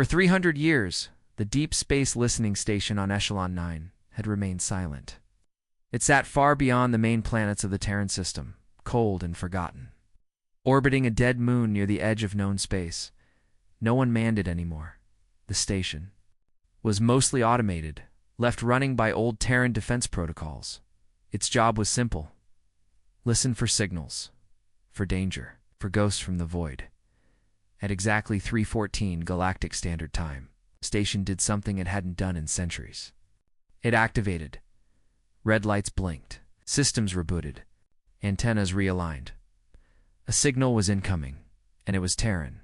For 300 years, the Deep Space Listening Station on Echelon 9 had remained silent. It sat far beyond the main planets of the Terran system, cold and forgotten. Orbiting a dead moon near the edge of known space, no one manned it anymore. The station was mostly automated, left running by old Terran defense protocols. Its job was simple. Listen for signals, for danger, for ghosts from the void. At exactly 3:14 Galactic Standard Time, the station did something it hadn't done in centuries. It activated. Red lights blinked. Systems rebooted. Antennas realigned. A signal was incoming, and it was Terran.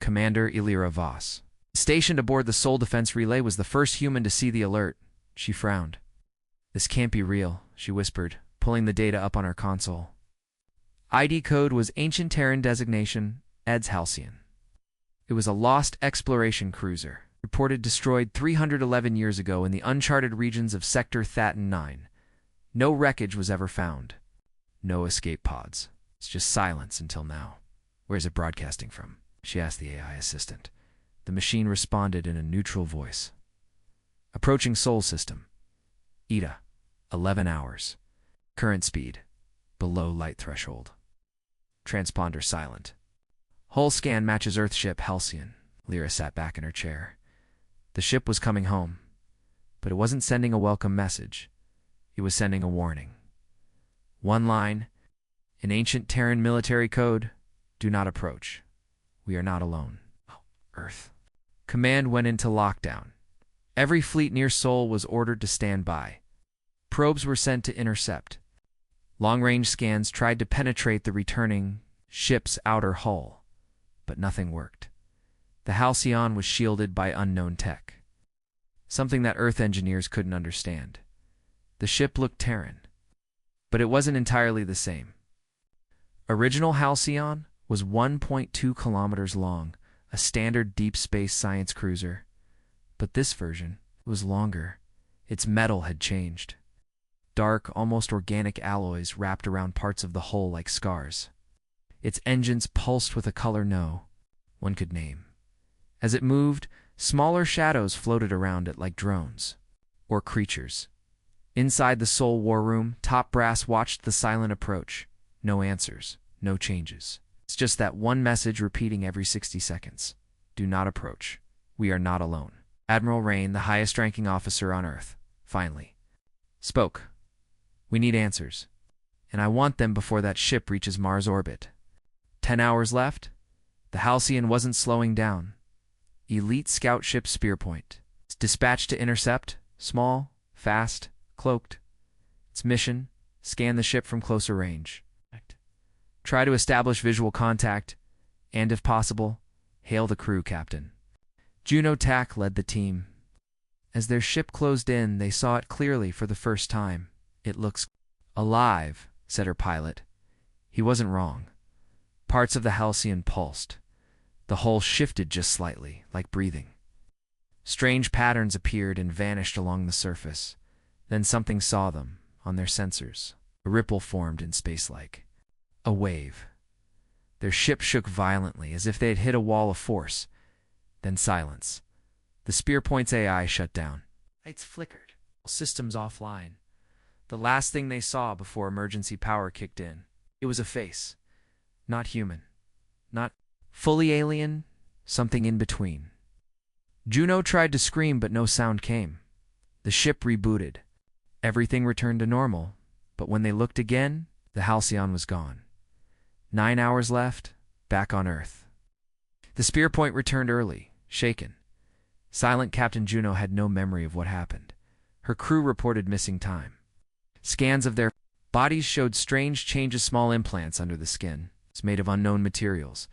Commander Illyra Voss, stationed aboard the Soul Defense Relay, was the first human to see the alert. She frowned. "This can't be real," she whispered, pulling the data up on her console. ID code was Ancient Terran Designation, EDS Halcyon. It was a lost exploration cruiser, reported destroyed 311 years ago in the uncharted regions of Sector Thatton 9. No wreckage was ever found. No escape pods. It's just silence until now. "Where's it broadcasting from?" she asked the AI assistant. The machine responded in a neutral voice. "Approaching Sol System. ETA, 11 hours. Current speed, below light threshold. Transponder silent. Hull scan matches Earthship Halcyon." Lyra sat back in her chair. The ship was coming home, but it wasn't sending a welcome message. It was sending a warning. One line, in ancient Terran military code: "Do not approach. We are not alone." Oh, Earth. Command went into lockdown. Every fleet near Sol was ordered to stand by. Probes were sent to intercept. Long-range scans tried to penetrate the returning ship's outer hull, but nothing worked. The Halcyon was shielded by unknown tech, something that Earth engineers couldn't understand. The ship looked Terran, but it wasn't entirely the same. Original Halcyon was 1.2 kilometers long, a standard deep space science cruiser. But this version was longer. Its metal had changed. Dark, almost organic alloys wrapped around parts of the hull like scars. Its engines pulsed with a color no one could name. As it moved, smaller shadows floated around it like drones, or creatures. Inside the Sol war room, top brass watched the silent approach. No answers, no changes. It's just that one message repeating every 60 seconds. "Do not approach. We are not alone." Admiral Rain, the highest-ranking officer on Earth, finally spoke. "We need answers, and I want them before that ship reaches Mars orbit." 10 hours left. The Halcyon wasn't slowing down. Elite scout ship Spearpoint, dispatched to intercept, small, fast, cloaked. Its mission: scan the ship from closer range. Try to establish visual contact, and if possible, hail the crew captain. Juno Tack led the team. As their ship closed in, they saw it clearly for the first time. "It looks alive," said her pilot. He wasn't wrong. Parts of the Halcyon pulsed. The hull shifted just slightly, like breathing. Strange patterns appeared and vanished along the surface. Then something saw them, on their sensors. A ripple formed in space-like. A wave. Their ship shook violently, as if they had hit a wall of force. Then silence. The Spearpoint's AI shut down. Lights flickered. Systems offline. The last thing they saw before emergency power kicked in. It was a face. Not human. Not fully alien. Something in between. Juno tried to scream, but no sound came. The ship rebooted. Everything returned to normal, but when they looked again, the Halcyon was gone. 9 hours left, back on Earth. The Spearpoint returned early, shaken. Silent Captain Juno had no memory of what happened. Her crew reported missing time. Scans of their bodies showed strange changes, small implants under the skin. It's made of unknown materials.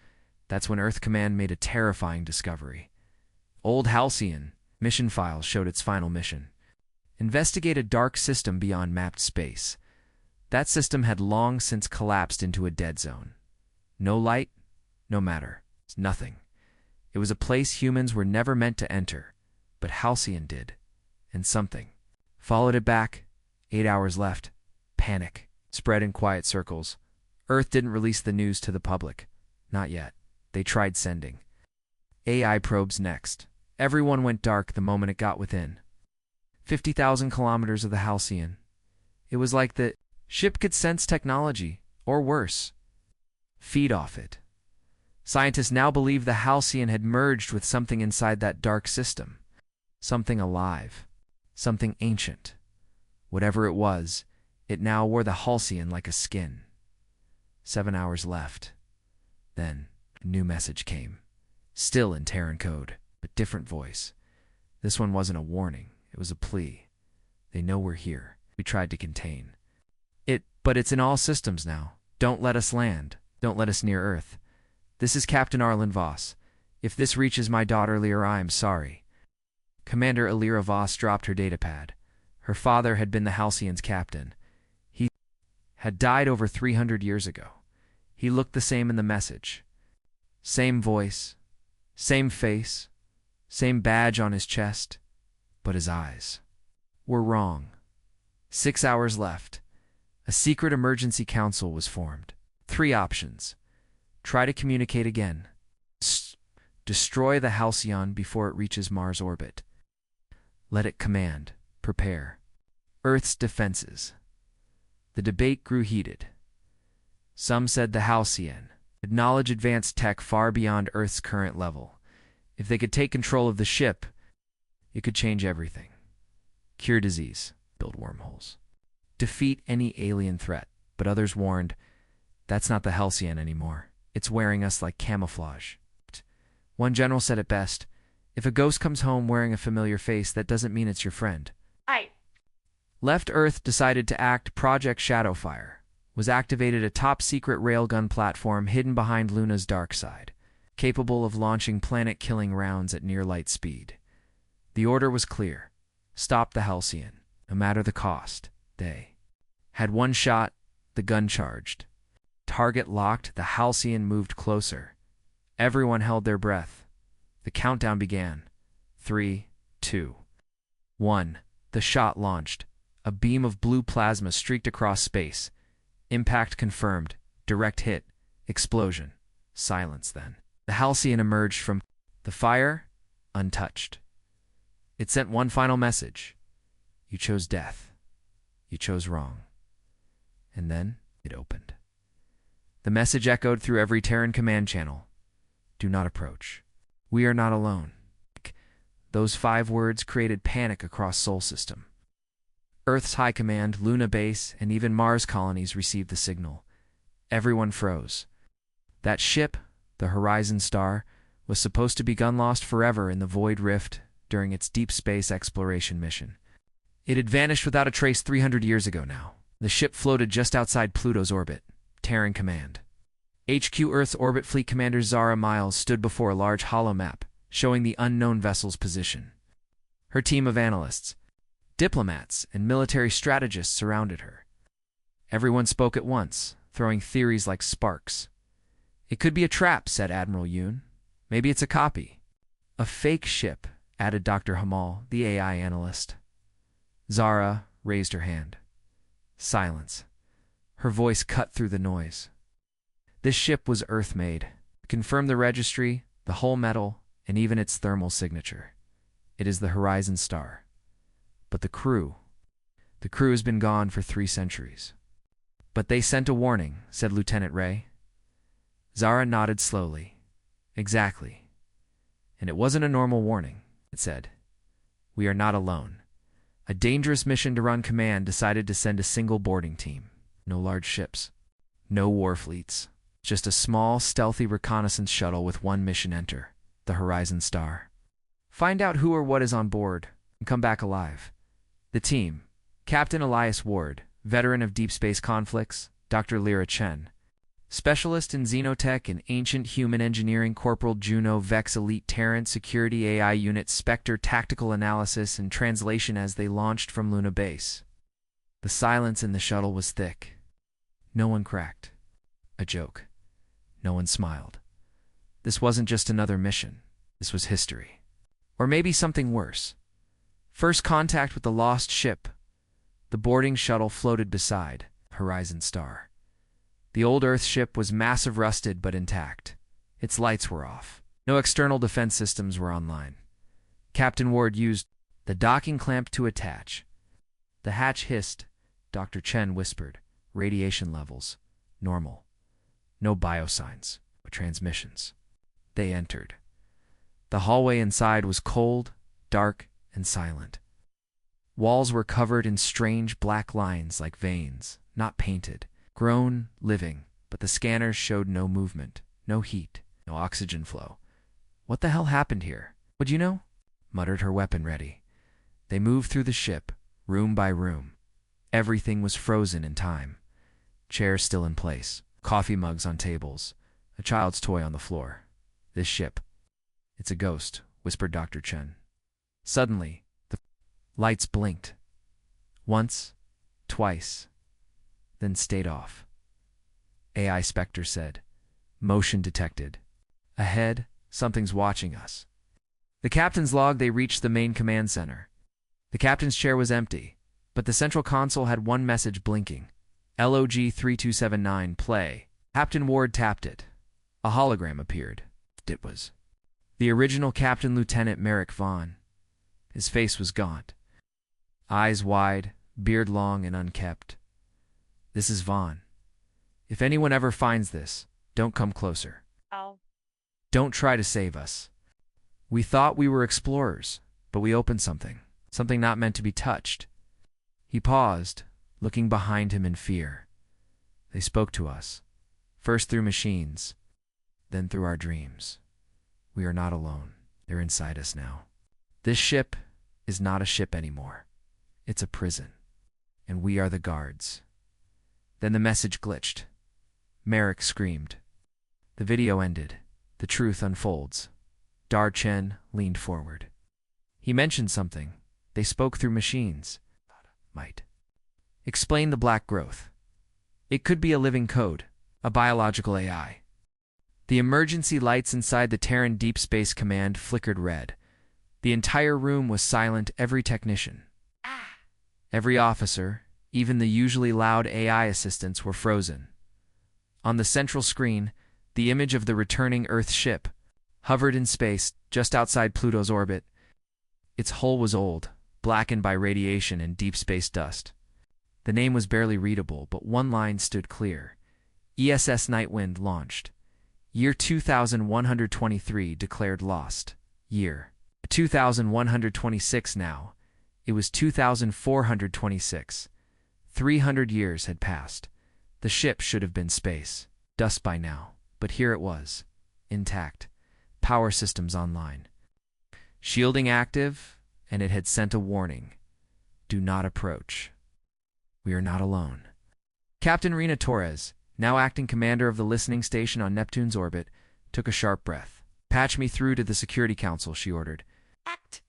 That's when Earth Command made a terrifying discovery. Old Halcyon mission files showed its final mission: investigate a dark system beyond mapped space. That system had long since collapsed into a dead zone. No light, no matter, nothing. It was a place humans were never meant to enter, but Halcyon did, and something followed it back. 8 hours left. Panic spread in quiet circles. Earth didn't release the news to the public. Not yet. They tried sending AI probes next. Everyone went dark the moment it got within 50,000 kilometers of the Halcyon. It was like the ship could sense technology, or worse, feed off it. Scientists now believe the Halcyon had merged with something inside that dark system. Something alive. Something ancient. Whatever it was, it now wore the Halcyon like a skin. 7 hours left. Then, a new message came. Still in Terran code, but different voice. This one wasn't a warning. It was a plea. They know we're here. We tried to contain it, but it's in all systems now. Don't let us land. Don't let us near Earth. This is Captain Arlen Voss. If this reaches my daughter Lyra, I am sorry. Commander Alira Voss dropped her datapad. Her father had been the Halcyon's captain. He had died over 300 years ago. He looked the same in the message. Same voice, same face, same badge on his chest, but his eyes were wrong. 6 hours left. A secret emergency council was formed. 3 options. Try to communicate again. Destroy the Halcyon before it reaches Mars orbit. Let it command. Prepare. Earth's defenses. The debate grew heated. Some said the Halcyon had knowledge advanced tech far beyond Earth's current level. If they could take control of the ship, it could change everything. Cure disease, build wormholes, defeat any alien threat. But others warned, that's not the Halcyon anymore. It's wearing us like camouflage. One general said it best, if a ghost comes home wearing a familiar face, that doesn't mean it's your friend. Left Earth decided to act. Project Shadowfire was activated, a top-secret railgun platform hidden behind Luna's dark side, capable of launching planet-killing rounds at near-light speed. The order was clear. Stop the Halcyon, no matter the cost. They had one shot, the gun charged. Target locked, the Halcyon moved closer. Everyone held their breath. The countdown began. 3, 2, 1. The shot launched. A beam of blue plasma streaked across space. Impact confirmed. Direct hit. Explosion. Silence then. The Halcyon emerged from the fire, untouched. It sent one final message. You chose death. You chose wrong. And then it opened. The message echoed through every Terran command channel. Do not approach. We are not alone. Those 5 words created panic across Sol System. Earth's High Command, Luna Base, and even Mars colonies received the signal. Everyone froze. That ship, the Horizon Star, was supposed to be gun-lost forever in the Void Rift during its deep space exploration mission. It had vanished without a trace 300 years ago now. The ship floated just outside Pluto's orbit. Terran Command. HQ Earth's Orbit Fleet Commander Zara Miles stood before a large holomap, showing the unknown vessel's position. Her team of analysts, diplomats, and military strategists surrounded her. Everyone spoke at once, throwing theories like sparks. It could be a trap, said Admiral Yoon. Maybe it's a copy. A fake ship, added Dr. Hamal, the AI analyst. Zara raised her hand. Silence. Her voice cut through the noise. This ship was Earth-made. Confirm the registry, the hull metal, and even its thermal signature. It is the Horizon Star. But the crew has been gone for 3 centuries. But they sent a warning, said Lieutenant Ray. Zara nodded slowly. Exactly. And it wasn't a normal warning, it said. We are not alone. A dangerous mission to run command decided to send a single boarding team. No large ships. No war fleets. Just a small, stealthy reconnaissance shuttle with one mission: enter the Horizon Star. Find out who or what is on board, and come back alive. The team: Captain Elias Ward, veteran of deep space conflicts; Dr. Lyra Chen, specialist in xenotech and ancient human engineering; Corporal Juno Vex, elite Terran security AI unit; Spectre, tactical analysis and translation as they launched from Luna Base. The silence in the shuttle was thick. No one cracked a joke. No one smiled. This wasn't just another mission. This was history. Or maybe something worse. First contact with the lost ship. The boarding shuttle floated beside Horizon Star. The old Earth ship was massive, rusted but intact. Its lights were off. No external defense systems were online. Captain Ward used the docking clamp to attach. The hatch hissed. Dr. Chen whispered, "Radiation levels. Normal. No biosigns, but transmissions." They entered. The hallway inside was cold, dark, and silent. Walls were covered in strange black lines like veins, not painted, grown, living, but the scanners showed no movement, no heat, no oxygen flow. "What the hell happened here? Would you know?" muttered her weapon ready. They moved through the ship, room by room. Everything was frozen in time. Chairs still in place, coffee mugs on tables, a child's toy on the floor. "This ship. It's a ghost," whispered Dr. Chen. Suddenly, the lights blinked. Once, twice, then stayed off. AI Spectre said, "Motion detected. Ahead, something's watching us." The captain's log. They reached the main command center. The captain's chair was empty, but the central console had one message blinking. "LOG 3279, play." Captain Ward tapped it. A hologram appeared. It was the original Captain Lieutenant Merrick Vaughn. His face was gaunt. Eyes wide, beard long and unkempt. "This is Vaughn. If anyone ever finds this, don't come closer. Oh. Don't try to save us. We thought we were explorers, but we opened something not meant to be touched." He paused, looking behind him in fear. "They spoke to us, first through machines, then through our dreams. We are not alone. They're inside us now. This ship is not a ship anymore. It's a prison, and we are the guards." Then the message glitched. Merrick screamed. The video ended. The truth unfolds. Dar Chen leaned forward. He mentioned something. They spoke through machines. Might explain the black growth. It could be a living code, a biological AI. The emergency lights inside the Terran Deep Space Command flickered red. The entire room was silent. Every technician, every officer, even the usually loud AI assistants were frozen. On the central screen, the image of the returning Earth ship hovered in space just outside Pluto's orbit. Its hull was old, blackened by radiation and deep space dust. The name was barely readable, but one line stood clear. ESS Nightwind launched. Year 2123 declared lost. Year 2126 now. It was 2426. 300 years had passed. The ship should have been space, dust by now, but here it was, intact, power systems online. Shielding active, and it had sent a warning. "Do not approach. We are not alone." Captain Rena Torres, now acting commander of the listening station on Neptune's orbit, took a sharp breath. "Patch me through to the Security Council," she ordered. Act.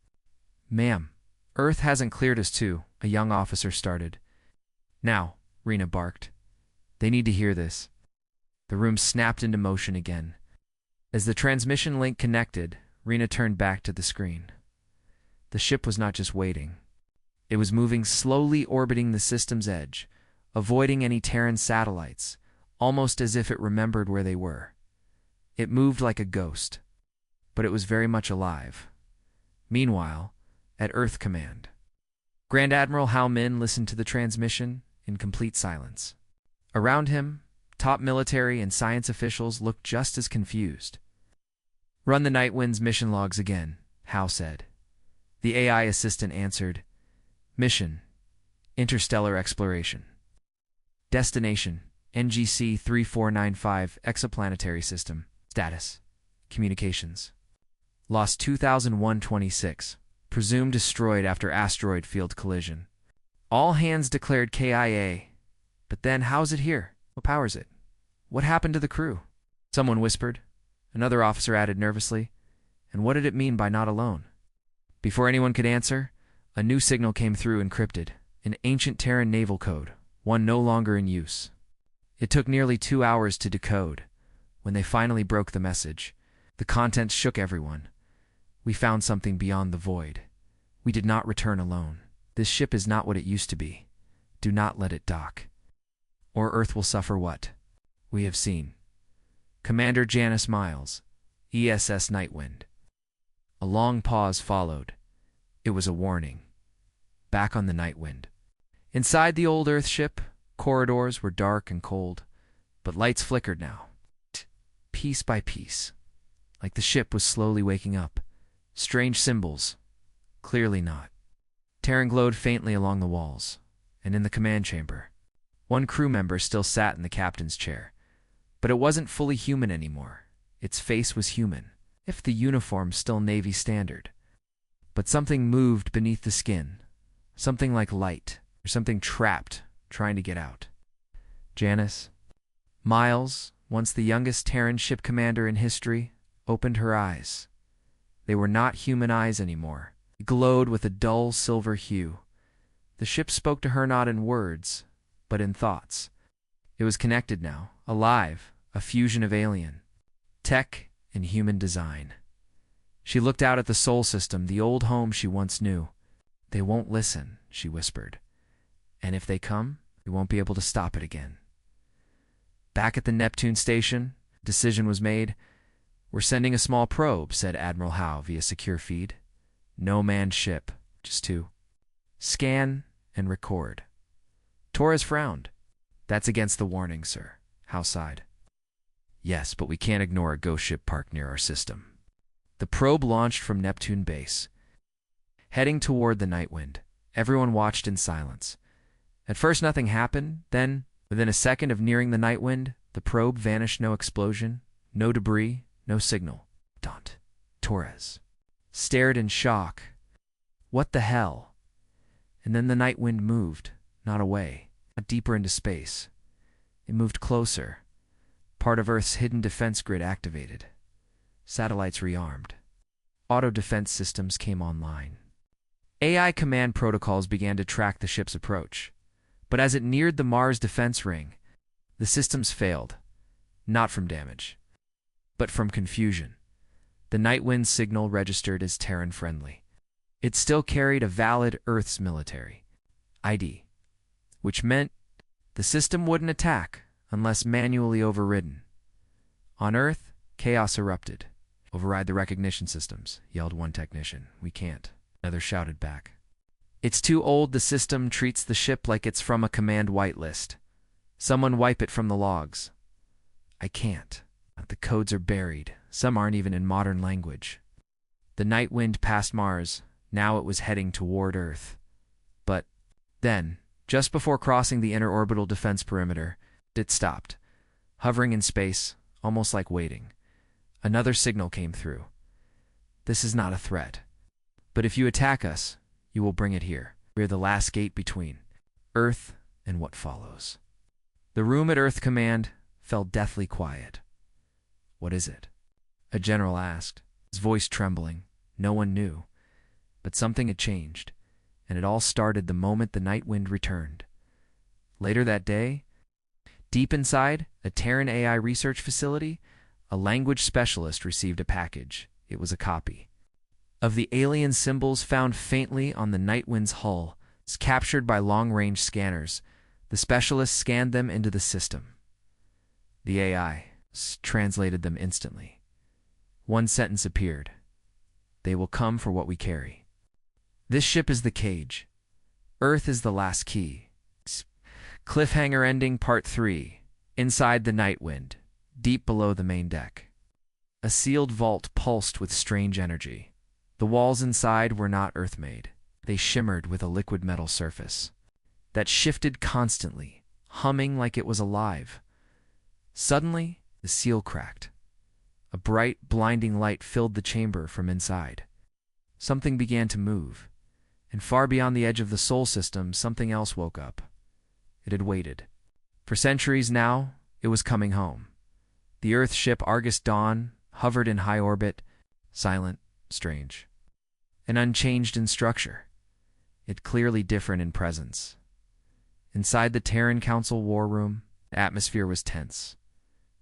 "Ma'am, Earth hasn't cleared us too," a young officer started. "Now," Rena barked. "They need to hear this." The room snapped into motion again. As the transmission link connected, Rena turned back to the screen. The ship was not just waiting. It was moving slowly, orbiting the system's edge, avoiding any Terran satellites, almost as if it remembered where they were. It moved like a ghost, but it was very much alive. Meanwhile, at Earth Command, Grand Admiral Hao Min listened to the transmission in complete silence. Around him, top military and science officials looked just as confused. "Run the Nightwind's mission logs again," Hao said. The AI assistant answered, "Mission, interstellar exploration. Destination, NGC 3495 exoplanetary system. Status, communications. Lost 2001-26, presumed destroyed after asteroid field collision. All hands declared KIA. But then how's it here? What powers it? What happened to the crew?" Someone whispered. Another officer added nervously, "And what did it mean by not alone?" Before anyone could answer, a new signal came through encrypted, an ancient Terran naval code, one no longer in use. It took nearly 2 hours to decode. When they finally broke the message, the contents shook everyone. "We found something beyond the void. We did not return alone. This ship is not what it used to be. Do not let it dock, or Earth will suffer what we have seen. Commander Janice Miles, ESS Nightwind." A long pause followed. It was a warning. Back on the Nightwind. Inside the old Earthship, corridors were dark and cold, but lights flickered now. Piece by piece, like the ship was slowly waking up. Strange symbols. Clearly not. Terran glowed faintly along the walls, and in the command chamber. One crew member still sat in the captain's chair, but it wasn't fully human anymore. Its face was human, if the uniform still Navy standard. But something moved beneath the skin, something like light, or something trapped, trying to get out. Janice. Miles, once the youngest Terran ship commander in history, opened her eyes. They were not human eyes anymore. They glowed with a dull silver hue. The ship spoke to her not in words, but in thoughts. It was connected now, alive, a fusion of alien, tech, and human design. She looked out at the Sol system, the old home she once knew. They won't listen, she whispered. And if they come, we won't be able to stop it again. Back at the Neptune station, decision was made. We're sending a small probe, said Admiral Howe via secure feed. No manned ship, just to scan and record. Torres frowned. That's against the warning, sir. Howe sighed. Yes, but we can't ignore a ghost ship parked near our system. The probe launched from Neptune base. Heading toward the Nightwind, everyone watched in silence. At first nothing happened, then, within a second of nearing the Nightwind, the probe vanished. No explosion, no debris, no signal. Torres stared in shock. What the hell? And then the Nightwind moved, not away, not deeper into space. It moved closer. Part of Earth's hidden defense grid activated. Satellites rearmed. Auto-defense systems came online. AI command protocols began to track the ship's approach. But as it neared the Mars defense ring, the systems failed. Not from damage, but from confusion. The Nightwind signal registered as Terran-friendly. It still carried a valid Earth's military ID, which meant the system wouldn't attack unless manually overridden. On Earth, chaos erupted. Override the recognition systems, yelled one technician. We can't, another shouted back. It's too old. The system treats the ship like it's from a command whitelist. Someone wipe it from the logs. I can't. The codes are buried. Some aren't even in modern language. The Nightwind passed Mars. Now it was heading toward Earth. But then, just before crossing the inner orbital defense perimeter, it stopped, hovering in space, almost like waiting. Another signal came through. This is not a threat. But if you attack us, you will bring it here. We're the last gate between Earth and what follows. The room at Earth Command fell deathly quiet. What is it? A general asked, his voice trembling. No one knew. But something had changed, and it all started the moment the Nightwind returned. Later that day, deep inside a Terran AI research facility, a language specialist received a package. It was a copy of the alien symbols found faintly on the Nightwind's hull, captured by long-range scanners. The specialist scanned them into the system. The AI translated them instantly. One sentence appeared. They will come for what we carry. This ship is the cage. Earth is the last key. Cliffhanger ending part 3. Inside the Nightwind, deep below the main deck. A sealed vault pulsed with strange energy. The walls inside were not Earth-made. They shimmered with a liquid metal surface that shifted constantly, humming like it was alive. Suddenly, the seal cracked. A bright, blinding light filled the chamber from inside. Something began to move, and far beyond the edge of the Sol system, something else woke up. It had waited. For centuries now, it was coming home. The Earth ship Argus Dawn hovered in high orbit, silent, strange, and unchanged in structure, yet clearly different in presence. Inside the Terran Council war room, the atmosphere was tense.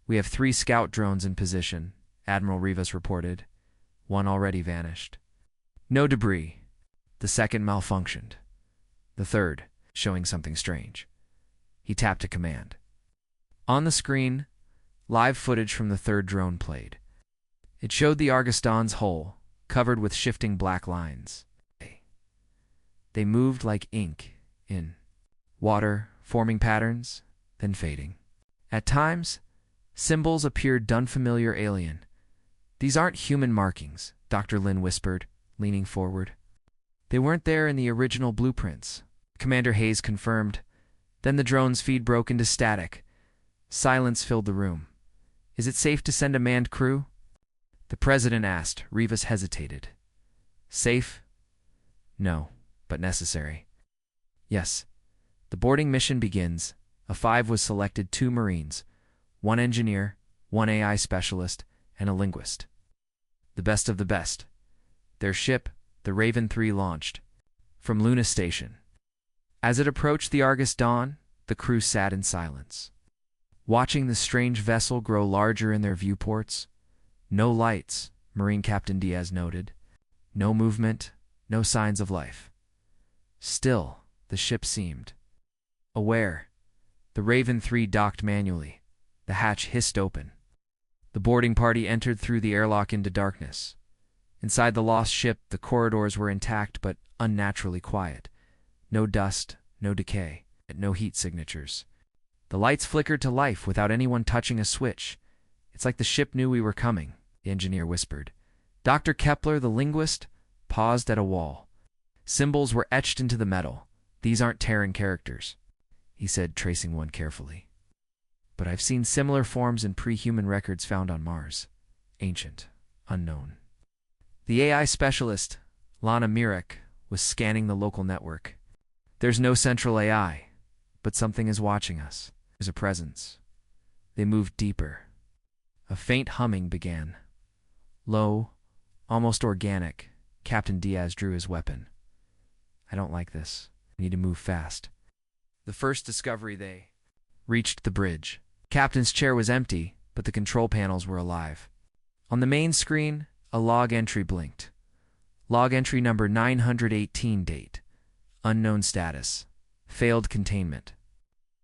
We have 3 scout drones in position, Admiral Rivas reported. One already vanished. No debris. The second malfunctioned. The third, showing something strange. He tapped a command. On the screen, live footage from the third drone played. It showed the Argus Dawn's hull, covered with shifting black lines. They moved like ink in water, forming patterns, then fading. At times, symbols appeared unfamiliar alien. These aren't human markings, Dr. Lin whispered, leaning forward. They weren't there in the original blueprints. Commander Hayes confirmed. Then the drone's feed broke into static. Silence filled the room. Is it safe to send a manned crew? The president asked. Rivas hesitated. Safe? No, but necessary. Yes. The boarding mission begins. A 5 was selected, 2 Marines, 1 engineer, 1 AI specialist, and a linguist. The best of the best. Their ship, the Raven 3, launched from Luna Station. As it approached the Argus Dawn, the crew sat in silence, watching the strange vessel grow larger in their viewports. No lights, Marine Captain Diaz noted. No movement, no signs of life. Still, the ship seemed aware. The Raven 3 docked manually. The hatch hissed open. The boarding party entered through the airlock into darkness. Inside the lost ship, the corridors were intact but unnaturally quiet. No dust, no decay, no heat signatures. The lights flickered to life without anyone touching a switch. It's like the ship knew we were coming, the engineer whispered. Dr. Kepler, the linguist, paused at a wall. Symbols were etched into the metal. These aren't Terran characters, he said, tracing one carefully. But I've seen similar forms in pre-human records found on Mars. Ancient, unknown. The AI specialist, Lana Mirek, was scanning the local network. There's no central AI, but something is watching us. There's a presence. They moved deeper. A faint humming began. Low, almost organic, Captain Diaz drew his weapon. I don't like this. I need to move fast. The first discovery, they reached the bridge. Captain's chair was empty, but the control panels were alive. On the main screen, a log entry blinked. Log entry number 918, date. Unknown status. Failed containment.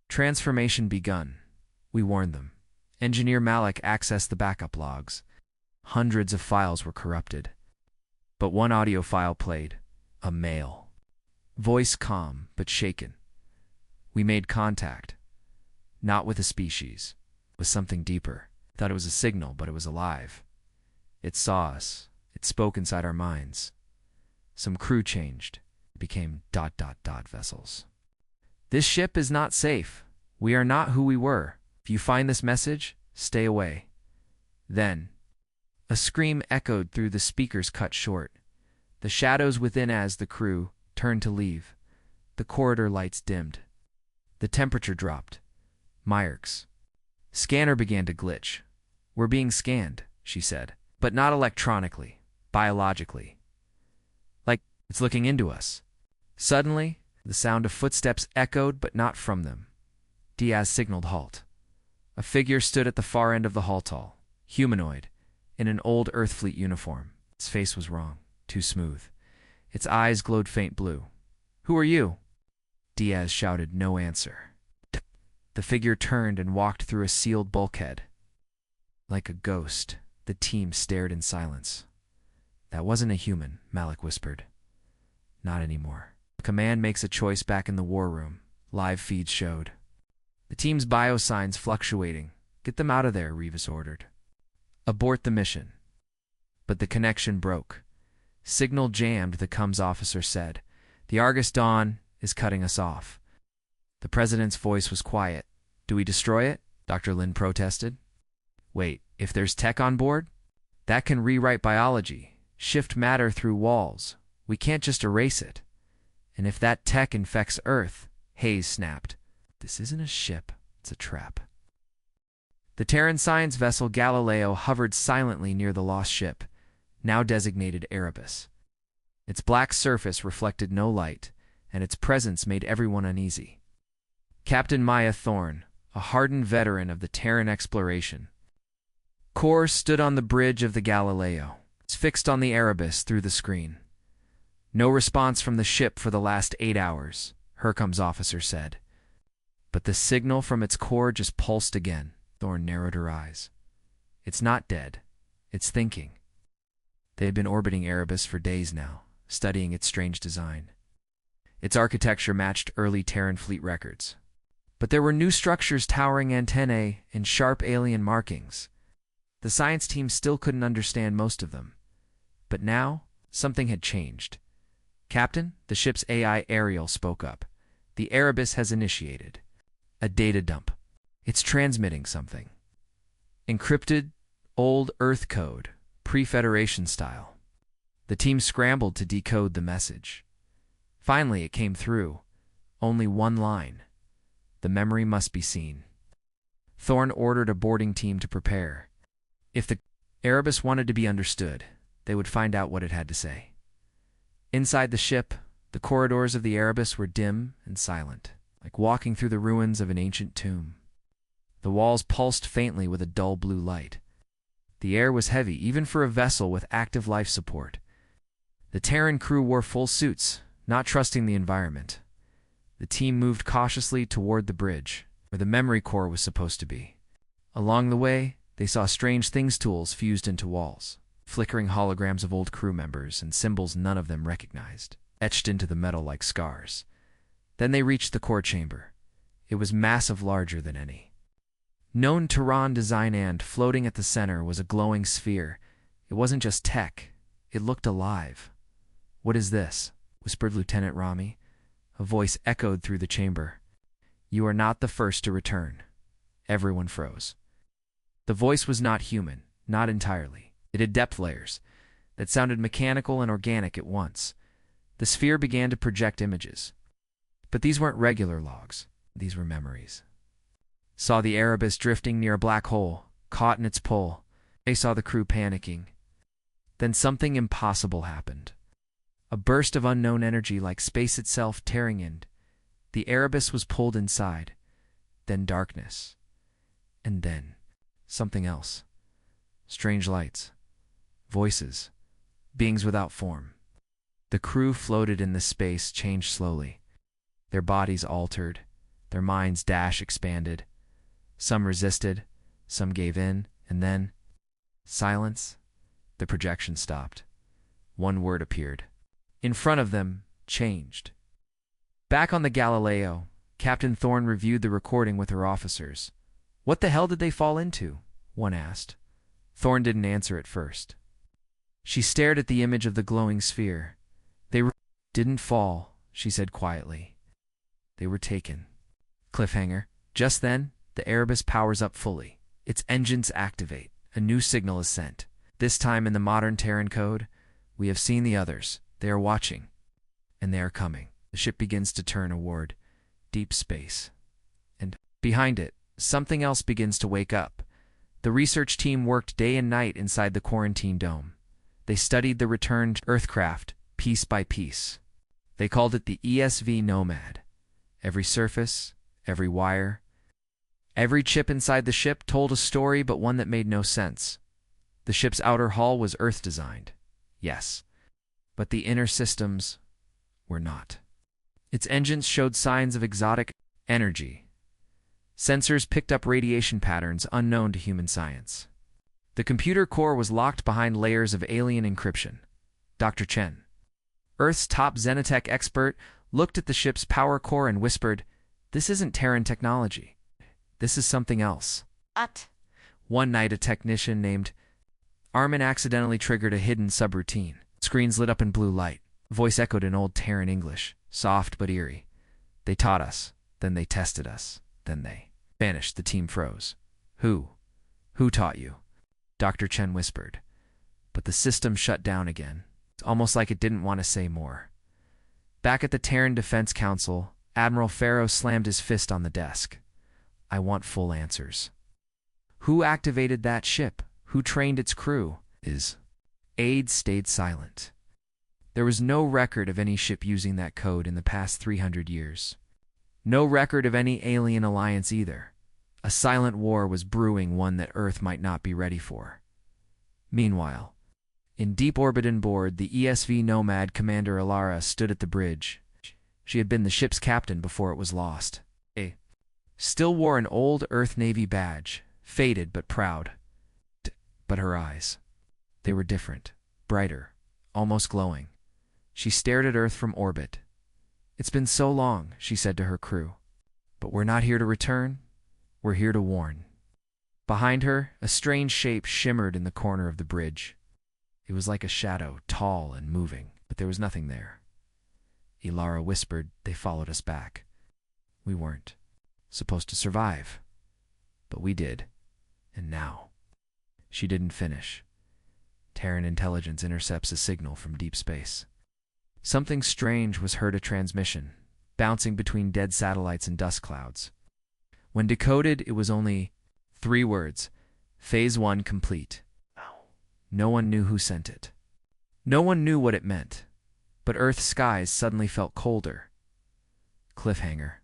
Transformation begun. We warned them. Engineer Malik accessed the backup logs. Hundreds of files were corrupted. But one audio file played. A male. Voice calm, but shaken. We made contact. Not with a species. With something deeper. Thought it was a signal, but it was alive. It saw us. It spoke inside our minds. Some crew changed. It became ... vessels. This ship is not safe. We are not who we were. If you find this message, stay away. Then, a scream echoed through the speakers, cut short. The shadows within as the crew turned to leave. The corridor lights dimmed. The temperature dropped. Myers. Scanner began to glitch. We're being scanned, she said. But not electronically. Biologically. Like it's looking into us. Suddenly, the sound of footsteps echoed, but not from them. Diaz signaled halt. A figure stood at the far end of the hall, tall, humanoid, in an old Earthfleet uniform. Its face was wrong, too smooth. Its eyes glowed faint blue. Who are you? Diaz shouted, no answer. The figure turned and walked through a sealed bulkhead. Like a ghost, the team stared in silence. That wasn't a human, Malik whispered. Not anymore. Command makes a choice back in the war room. Live feeds showed. The team's biosigns fluctuating. Get them out of there, Rivas ordered. Abort the mission. But the connection broke. Signal jammed, the comms officer said. The Argus Dawn is cutting us off. The president's voice was quiet. Do we destroy it? Dr. Lin protested. Wait, if there's tech on board? That can rewrite biology, shift matter through walls. We can't just erase it. And if that tech infects Earth, Hayes snapped. This isn't a ship, it's a trap. The Terran science vessel Galileo hovered silently near the lost ship, now designated Erebus. Its black surface reflected no light, and its presence made everyone uneasy. Captain Maya Thorne, a hardened veteran of the Terran exploration Corps, stood on the bridge of the Galileo, fixed on the Erebus through the screen. No response from the ship for the last 8 hours, her comms officer said. But the signal from its core just pulsed again. Thorne narrowed her eyes. It's not dead. It's thinking. They had been orbiting Erebus for days now, studying its strange design. Its architecture matched early Terran fleet records. But there were new structures, towering antennae, and sharp alien markings. The science team still couldn't understand most of them. But now, something had changed. "Captain," the ship's AI Ariel spoke up. "The Erebus has initiated a data dump. It's transmitting something. Encrypted, old Earth code, pre-Federation style." The team scrambled to decode the message. Finally, it came through. Only one line. "The memory must be seen." Thorn ordered a boarding team to prepare. If the Erebus wanted to be understood, they would find out what it had to say. Inside the ship, the corridors of the Erebus were dim and silent, like walking through the ruins of an ancient tomb. The walls pulsed faintly with a dull blue light. The air was heavy, even for a vessel with active life support. The Terran crew wore full suits, not trusting the environment. The team moved cautiously toward the bridge, where the memory core was supposed to be. Along the way, they saw strange things tools fused into walls, flickering holograms of old crew members and symbols none of them recognized, etched into the metal like scars. Then they reached the core chamber. It was massive, larger than any known Terran design, and floating at the center was a glowing sphere. It wasn't just tech, it looked alive. "What is this?" whispered Lieutenant Rami. A voice echoed through the chamber. "You are not the first to return." Everyone froze. The voice was not human, not entirely. It had depth layers that sounded mechanical and organic at once. The sphere began to project images. But these weren't regular logs. These were memories. Saw the Erebus drifting near a black hole, caught in its pull. They saw the crew panicking. Then something impossible happened. A burst of unknown energy, like space itself, tearing in. The Erebus was pulled inside. Then darkness. And then something else. Strange lights. Voices. Beings without form. The crew floated in this space, changed slowly. Their bodies altered. Their minds expanded. Some resisted. Some gave in. And then silence. The projection stopped. One word appeared. In front of them, changed. Back on the Galileo, Captain Thorne reviewed the recording with her officers. "What the hell did they fall into?" one asked. Thorne didn't answer at first. She stared at the image of the glowing sphere. "They didn't fall," she said quietly. "They were taken." Cliffhanger. Just then, the Erebus powers up fully. Its engines activate. A new signal is sent. This time in the modern Terran code. "We have seen the others. They are watching. And they are coming." The ship begins to turn toward deep space. And behind it, something else begins to wake up. The research team worked day and night inside the quarantine dome. They studied the returned Earthcraft piece by piece. They called it the ESV Nomad. Every surface, every wire, every chip inside the ship told a story, but one that made no sense. The ship's outer hull was Earth-designed, yes, but the inner systems were not. Its engines showed signs of exotic energy. Sensors picked up radiation patterns unknown to human science. The computer core was locked behind layers of alien encryption. Dr. Chen, Earth's top Xenotech expert, looked at the ship's power core and whispered, "This isn't Terran technology. This is something else." One night, a technician named Armin accidentally triggered a hidden subroutine. Screens lit up in blue light. Voice echoed in old Terran English, soft but eerie. "They taught us, then they tested us, then they vanished." The team froze. Who taught you?" Dr. Chen whispered. But the system shut down again. It's almost like it didn't want to say more. Back at the Terran Defense Council, Admiral Farrow slammed his fist on the desk. "I want full answers. Who activated that ship? Who trained its crew? Aides stayed silent. There was no record of any ship using that code in the past 300 years. No record of any alien alliance either. A silent war was brewing, one that Earth might not be ready for. Meanwhile, in deep orbit inboard, the ESV Nomad Commander Alara stood at the bridge. She had been the ship's captain before it was lost. Still wore an old Earth Navy badge, faded but proud. But her eyes, they were different. brighter, almost glowing. She stared at Earth from orbit. "It's been so long," she said to her crew. "But we're not here to return. We're here to warn." Behind her, a strange shape shimmered in the corner of the bridge. It was like a shadow, tall and moving, but there was nothing there. Ilara whispered, "They followed us back. We weren't supposed to survive, but we did. And now—" She didn't finish. Terran intelligence intercepts a signal from deep space. Something strange was heard, a transmission, bouncing between dead satellites and dust clouds. When decoded, it was only 3 words: Phase 1 complete. No one knew who sent it. No one knew what it meant, but Earth's skies suddenly felt colder. Cliffhanger.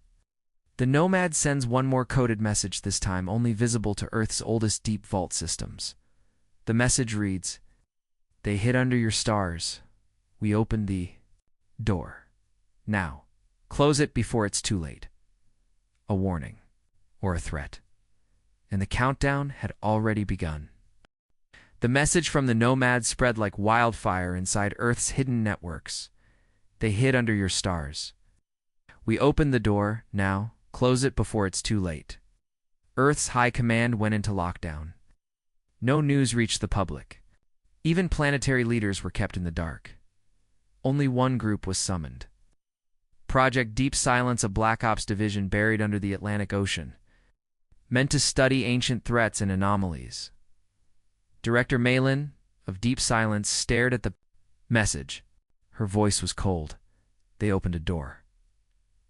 The Nomad sends one more coded message, this time only visible to Earth's oldest deep vault systems. The message reads, "They hid under your stars. We opened the door. Now, close it before it's too late." A warning, or a threat. And the countdown had already begun. The message from the Nomad spread like wildfire inside Earth's hidden networks. "They hid under your stars. We opened the door. Now, close it before it's too late." Earth's high command went into lockdown. No news reached the public. Even planetary leaders were kept in the dark. Only one group was summoned. Project Deep Silence, a Black Ops division buried under the Atlantic Ocean, meant to study ancient threats and anomalies. Director Malin of Deep Silence stared at the message. Her voice was cold. "They opened a door.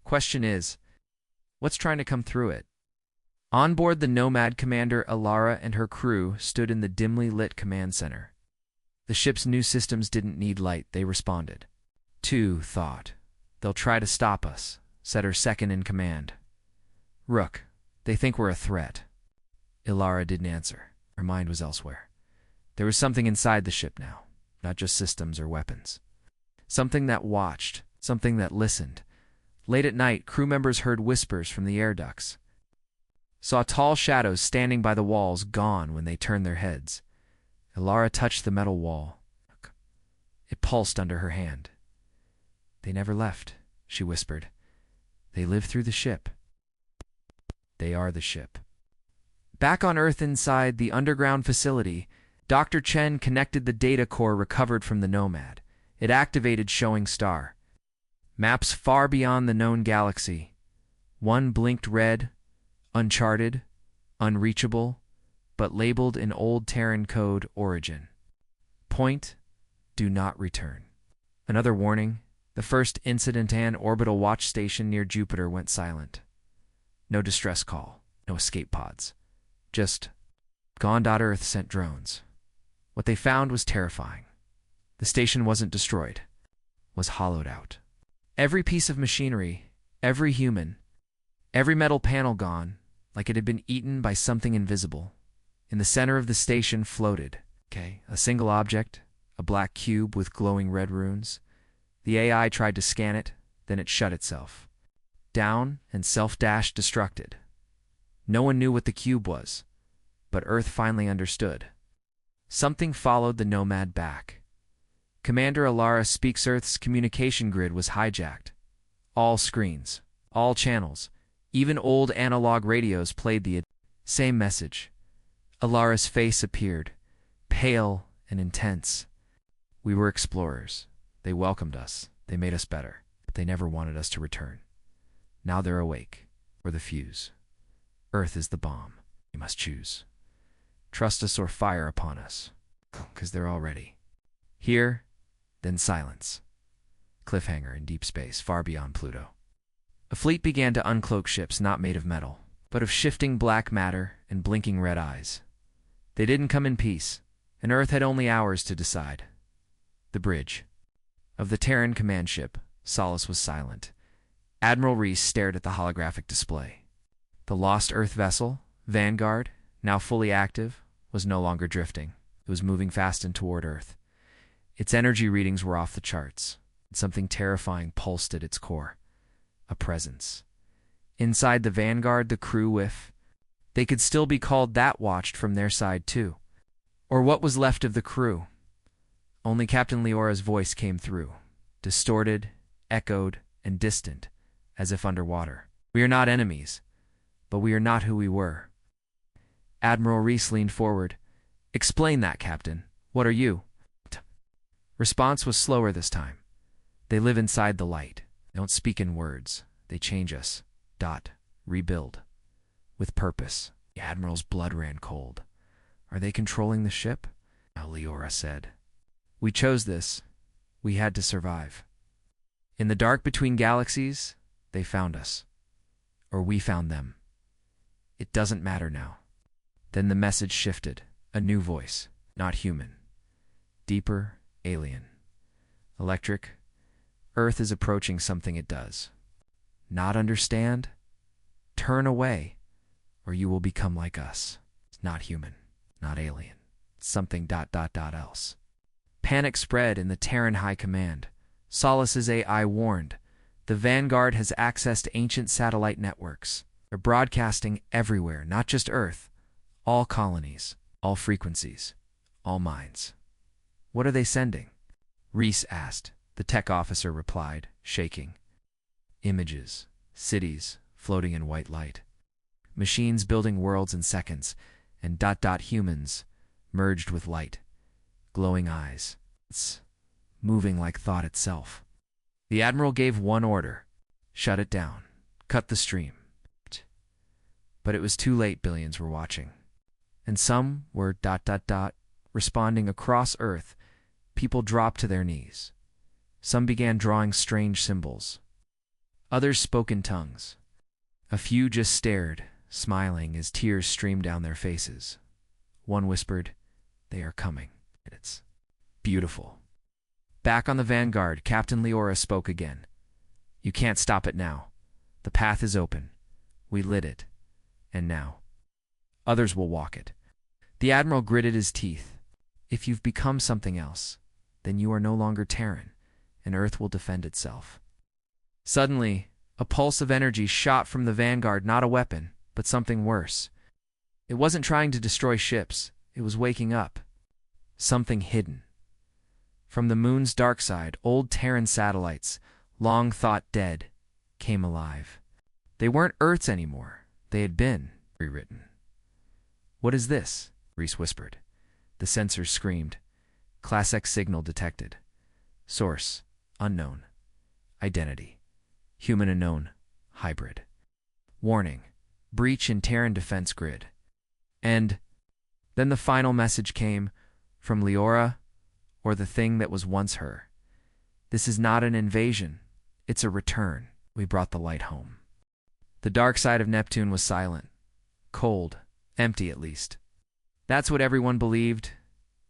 Question is, what's trying to come through it?" On board the Nomad, Commander Ilara and her crew stood in the dimly lit command center. The ship's new systems didn't need light, they responded. "Two thought, they'll try to stop us," said her second in command. "Rook, they think we're a threat." Ilara didn't answer. Her mind was elsewhere. There was something inside the ship now, not just systems or weapons. Something that watched, something that listened. Late at night, crew members heard whispers from the air ducts. Saw tall shadows standing by the walls, gone when they turned their heads. Ilara touched the metal wall. It pulsed under her hand. "They never left," she whispered. "They lived through the ship. They are the ship." Back on Earth, inside the underground facility, Dr. Chen connected the data core recovered from the Nomad. It activated, showing star maps far beyond the known galaxy. One blinked red, uncharted, unreachable, but labeled in old Terran code origin. Point, do not return. Another warning, the first incident, an orbital watch station near Jupiter went silent. No distress call, no escape pods. Just gone. Earth sent drones. What they found was terrifying. The station wasn't destroyed, was hollowed out. Every piece of machinery, every human, every metal panel gone, like it had been eaten by something invisible. In the center of the station floated, a single object, a black cube with glowing red runes. The AI tried to scan it, then it shut itself down and self-destructed. No one knew what the cube was, but Earth finally understood. Something followed the Nomad back. Commander Ilara speaks. Earth's communication grid was hijacked. All screens, all channels, even old analog radios played the same message. Ilara's face appeared, pale and intense. "We were explorers. They welcomed us. They made us better. But they never wanted us to return. Now they're awake, or the fuse. Earth is the bomb. You must choose. Trust us or fire upon us, 'cause they're all ready." Here, then silence. Cliffhanger in deep space, far beyond Pluto. A fleet began to uncloak ships not made of metal, but of shifting black matter and blinking red eyes. They didn't come in peace, and Earth had only hours to decide. The bridge of the Terran command ship, Solace, was silent. Admiral Reese stared at the holographic display. The lost Earth vessel, Vanguard, now fully active, was no longer drifting. It was moving fast and toward Earth. Its energy readings were off the charts. Something terrifying pulsed at its core. A presence. Inside the Vanguard, the crew, if they could still be called that, watched from their side too. Or what was left of the crew. Only Captain Leora's voice came through, distorted, echoed, and distant, as if underwater. "We are not enemies, but we are not who we were." Admiral Reese leaned forward. "Explain that, Captain. What are you?" Response was slower this time. "They live inside the light. They don't speak in words. They change us. Rebuild. With purpose." The Admiral's blood ran cold. "Are they controlling the ship?" Leora said. "We chose this. We had to survive. In the dark between galaxies, they found us. Or we found them. It doesn't matter now." Then the message shifted. A new voice. Not human. Deeper, alien. "Electric, Earth is approaching something it does. Not understand? Turn away, or you will become like us. It's not human, not alien. It's something else." Panic spread in the Terran High Command. Solace's AI warned. The Vanguard has access to ancient satellite networks. They're broadcasting everywhere, not just Earth. All colonies, all frequencies, all minds. "What are they sending?" Reese asked. The tech officer replied, shaking. "Images, cities floating in white light. Machines building worlds in seconds, and humans merged with light. Glowing eyes. It's moving like thought itself." The Admiral gave one order. Shut it down. Cut the stream. But it was too late. Billions were watching. And some were responding across Earth. People dropped to their knees. Some began drawing strange symbols. Others spoke in tongues. A few just stared, smiling as tears streamed down their faces. One whispered, "They are coming. It's beautiful." Back on the Vanguard, Captain Leora spoke again. "You can't stop it now. The path is open. We lit it. And now others will walk it." The Admiral gritted his teeth. "If you've become something else, then you are no longer Terran, and Earth will defend itself." Suddenly, a pulse of energy shot from the Vanguard, not a weapon, but something worse. It wasn't trying to destroy ships. It was waking up. Something hidden. From the moon's dark side, old Terran satellites, long thought dead, came alive. They weren't Earth's anymore. They had been rewritten. "What is this?" Reese whispered. The sensors screamed. Class X signal detected. Source, unknown. Identity, human unknown, hybrid. Warning, breach in Terran defense grid. And then the final message came from Leora, or the thing that was once her. "This is not an invasion. It's a return. We brought the light home." The dark side of Neptune was silent. Cold. Empty, at least. That's what everyone believed.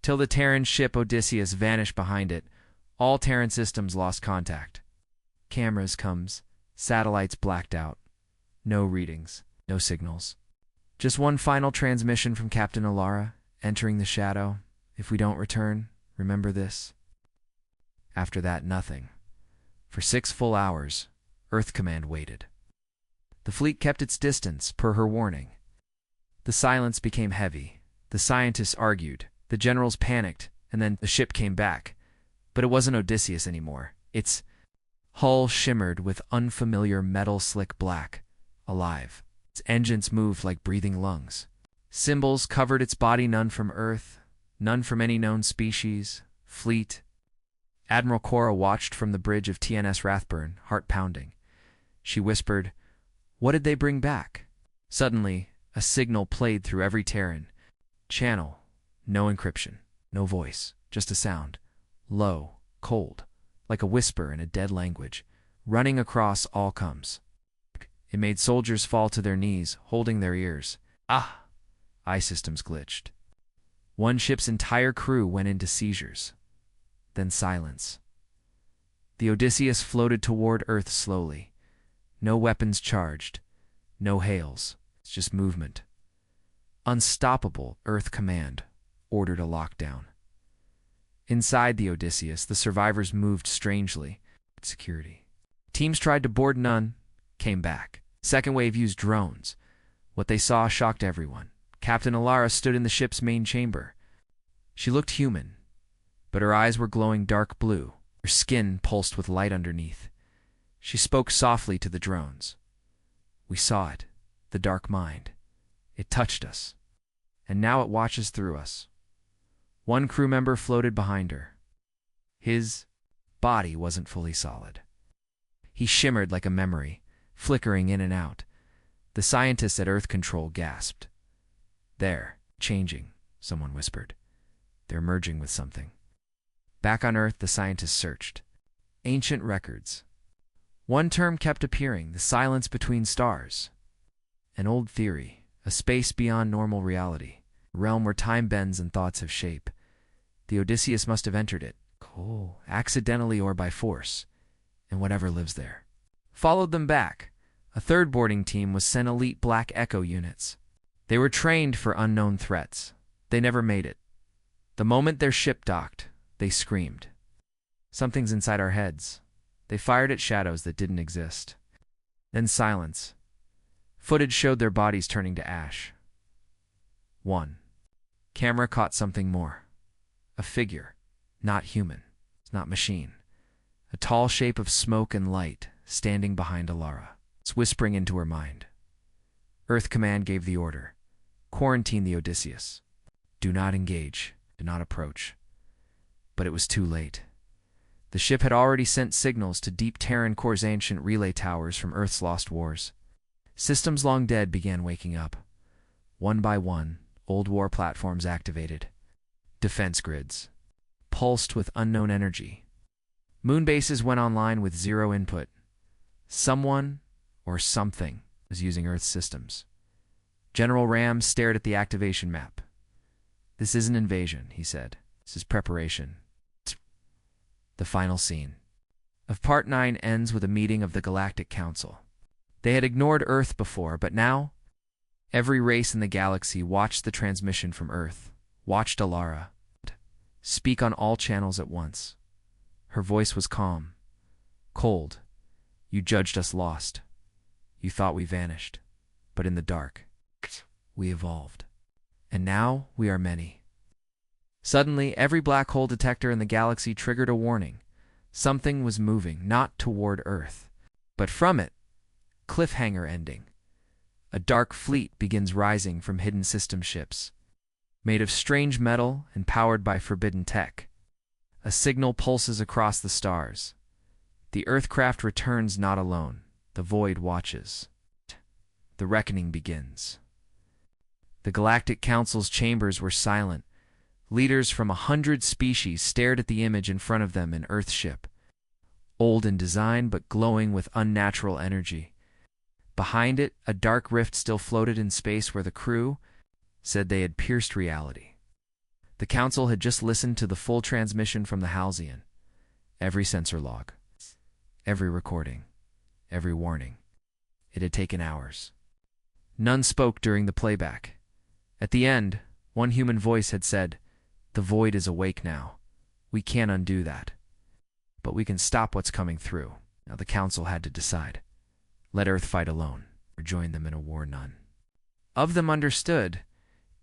Till the Terran ship Odysseus vanished behind it, all Terran systems lost contact. Cameras comes, satellites blacked out. No readings, no signals. Just one final transmission from Captain Alara, entering the shadow. "If we don't return, remember this." After that, nothing. For 6 full hours, Earth Command waited. The fleet kept its distance, per her warning. The silence became heavy. The scientists argued. The generals panicked, and then the ship came back. But it wasn't Odysseus anymore. Its hull shimmered with unfamiliar metal slick black, alive. Its engines moved like breathing lungs. Symbols covered its body, none from Earth, none from any known species, fleet. Admiral Cora watched from the bridge of TNS Rathburn, heart pounding. She whispered, "What did they bring back?" Suddenly, a signal played through every Terran. Channel. No encryption. No voice. Just a sound. Low. Cold. Like a whisper in a dead language. Running across all comes. It made soldiers fall to their knees, holding their ears. Ah! Eye systems glitched. One ship's entire crew went into seizures. Then silence. The Odysseus floated toward Earth slowly. No weapons charged. No hails. It's just movement. Unstoppable, Earth Command ordered a lockdown. Inside the Odysseus, the survivors moved strangely. Security. Teams tried to board, none came back. Second wave used drones. What they saw shocked everyone. Captain Alara stood in the ship's main chamber. She looked human, but her eyes were glowing dark blue. Her skin pulsed with light underneath. She spoke softly to the drones. We saw it, the dark mind. It touched us, and now it watches through us. One crew member floated behind her. His body wasn't fully solid. He shimmered like a memory, flickering in and out. The scientists at Earth Control gasped. They're changing, someone whispered. They're merging with something. Back on Earth, the scientists searched. Ancient records. One term kept appearing, the silence between stars. An old theory, a space beyond normal reality, a realm where time bends and thoughts have shape. The Odysseus must have entered it, accidentally or by force, and whatever lives there. Followed them back. A third boarding team was sent elite Black Echo units. They were trained for unknown threats. They never made it. The moment their ship docked, they screamed. Something's inside our heads. They fired at shadows that didn't exist. Then silence. Footage showed their bodies turning to ash. One. Camera caught something more. A figure. Not human. It's not machine. A tall shape of smoke and light standing behind Alara. It's whispering into her mind. Earth Command gave the order. Quarantine the Odysseus. Do not engage. Do not approach. But it was too late. The ship had already sent signals to deep Terran core's ancient relay towers from Earth's lost wars. Systems long dead began waking up. One by one, old war platforms activated. Defense grids. Pulsed with unknown energy. Moon bases went online with zero input. Someone or something was using Earth's systems. General Ram stared at the activation map. This isn't invasion, he said. This is preparation. The final scene of Part 9 ends with a meeting of the Galactic Council. They had ignored Earth before, but now every race in the galaxy watched the transmission from Earth, watched Alara speak on all channels at once. Her voice was calm, cold. You judged us lost. You thought we vanished. But in the dark, we evolved. And now we are many. Suddenly, every black hole detector in the galaxy triggered a warning. Something was moving, not toward Earth, but from it. Cliffhanger ending. A dark fleet begins rising from hidden system ships. Made of strange metal and powered by forbidden tech. A signal pulses across the stars. The Earthcraft returns not alone. The void watches. The reckoning begins. The Galactic Council's chambers were silent. Leaders from 100 species stared at the image in front of them in Earth's ship. Old in design, but glowing with unnatural energy. Behind it, a dark rift still floated in space where the crew said they had pierced reality. The Council had just listened to the full transmission from the Halcyon. Every sensor log. Every recording. Every warning. It had taken hours. None spoke during the playback. At the end, one human voice had said, "The void is awake now. We can't undo that. But we can stop what's coming through." Now the Council had to decide. Let Earth fight alone, or join them in a war none of them understood.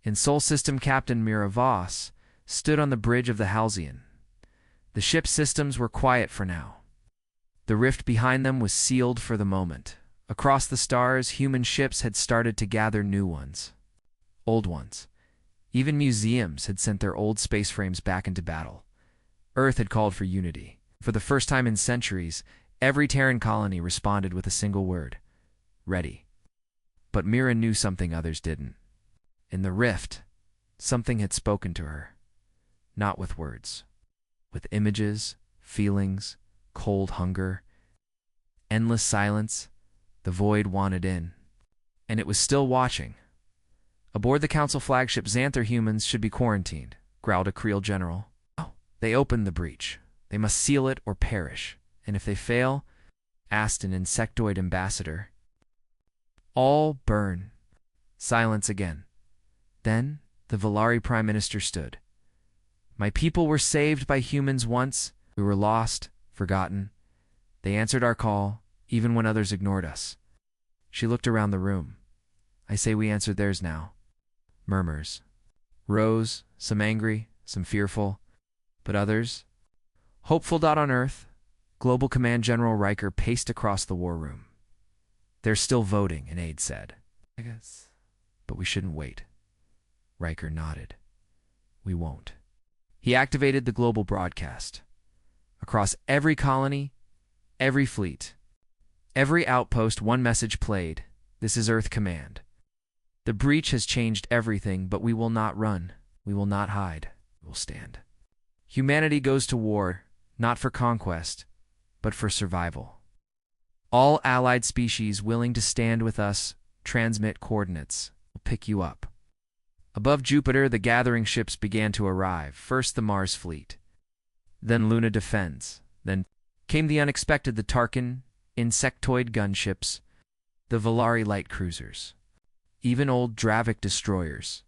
And Sol System Captain Mira Voss stood on the bridge of the Halcyon. The ship's systems were quiet for now. The rift behind them was sealed for the moment. Across the stars, human ships had started to gather new ones. Old ones. Even museums had sent their old space frames back into battle. Earth had called for unity. For the first time in centuries, every Terran colony responded with a single word. Ready. But Mira knew something others didn't. In the rift, something had spoken to her. Not with words. With images, feelings, cold hunger, endless silence. The void wanted in. And it was still watching. Aboard the Council flagship, Xanther humans should be quarantined, growled a Creel general. Oh, they opened the breach. They must seal it or perish. And if they fail, asked an insectoid ambassador. All burn. Silence again. Then the Valari Prime Minister stood. My people were saved by humans once. We were lost, forgotten. They answered our call, even when others ignored us. She looked around the room. I say we answered theirs now. Murmurs rose, some angry, some fearful. But others? Hopeful. On Earth, Global Command General Riker paced across the war room. They're still voting, an aide said. I guess. But we shouldn't wait. Riker nodded. We won't. He activated the global broadcast. Across every colony, every fleet, every outpost, one message played. This is Earth Command. The breach has changed everything, but we will not run. We will not hide. We will stand. Humanity goes to war, not for conquest, but for survival. All allied species willing to stand with us, transmit coordinates. We'll pick you up. Above Jupiter, the gathering ships began to arrive. First the Mars fleet. Then Luna Defense. Then came the unexpected, the Tarkin insectoid gunships, the Valari light cruisers, even old Dravik destroyers.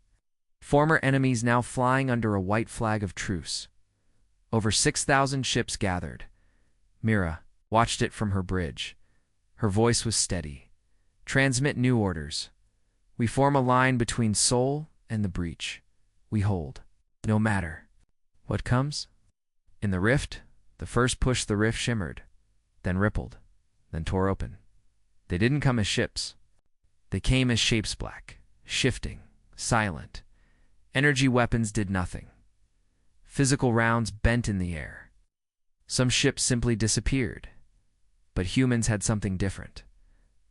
Former enemies now flying under a white flag of truce. Over 6,000 ships gathered. Mira watched it from her bridge. Her voice was steady. Transmit new orders. We form a line between Sol and the breach. We hold, no matter what comes. In the rift, the first push, the rift shimmered, then rippled, then tore open. They didn't come as ships. They came as shapes, black, shifting, silent. Energy weapons did nothing. Physical rounds bent in the air. Some ships simply disappeared. But humans had something different.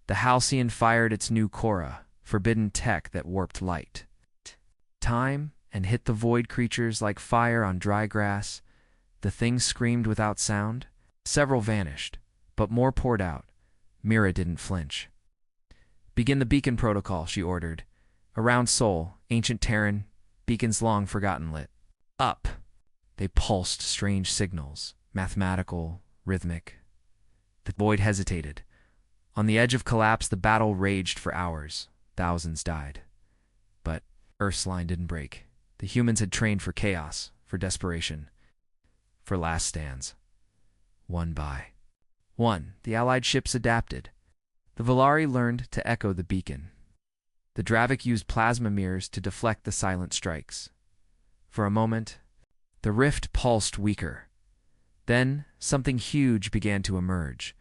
The Halcyon fired its new Cora, forbidden tech that warped light, time, and hit the void creatures like fire on dry grass. The things screamed without sound. Several vanished, but more poured out. Mira didn't flinch. Begin the beacon protocol, she ordered. Around Sol, ancient Terran, beacons long forgotten lit. Up. They pulsed strange signals, mathematical, rhythmic. The void hesitated. On the edge of collapse, the battle raged for hours. Thousands died. But Earth's line didn't break. The humans had trained for chaos, for desperation, for last stands. One by one, the Allied ships adapted. The Valari learned to echo the beacon. The Dravik used plasma mirrors to deflect the silent strikes. For a moment, the rift pulsed weaker. Then something huge began to emerge,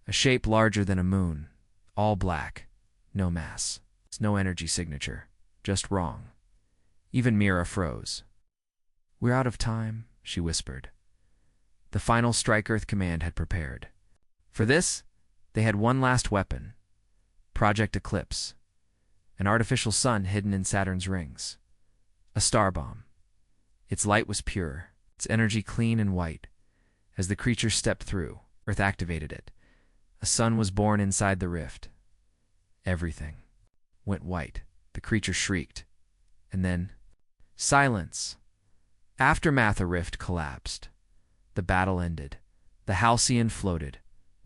a shape larger than a moon, all black, no mass, no energy signature, just wrong. Even Mira froze. We're out of time, she whispered. The final strike Earth Command had prepared. For this, they had one last weapon, Project Eclipse, an artificial sun hidden in Saturn's rings. A star bomb. Its light was pure, its energy clean and white. As the creature stepped through, Earth activated it. A sun was born inside the rift. Everything went white. The creature shrieked. And then, silence. Aftermath, a rift collapsed. The battle ended. The Halcyon floated,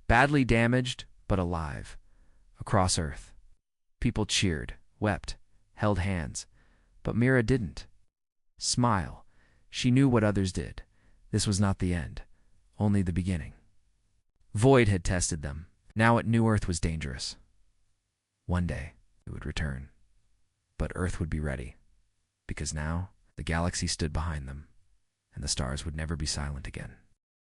badly damaged but alive, across Earth. People cheered, wept, held hands. But Mira didn't. Smile. She knew what others did. This was not the end. Only the beginning. Void had tested them. Now it knew Earth was dangerous. One day, it would return. But Earth would be ready. Because now, the galaxy stood behind them, and the stars would never be silent again.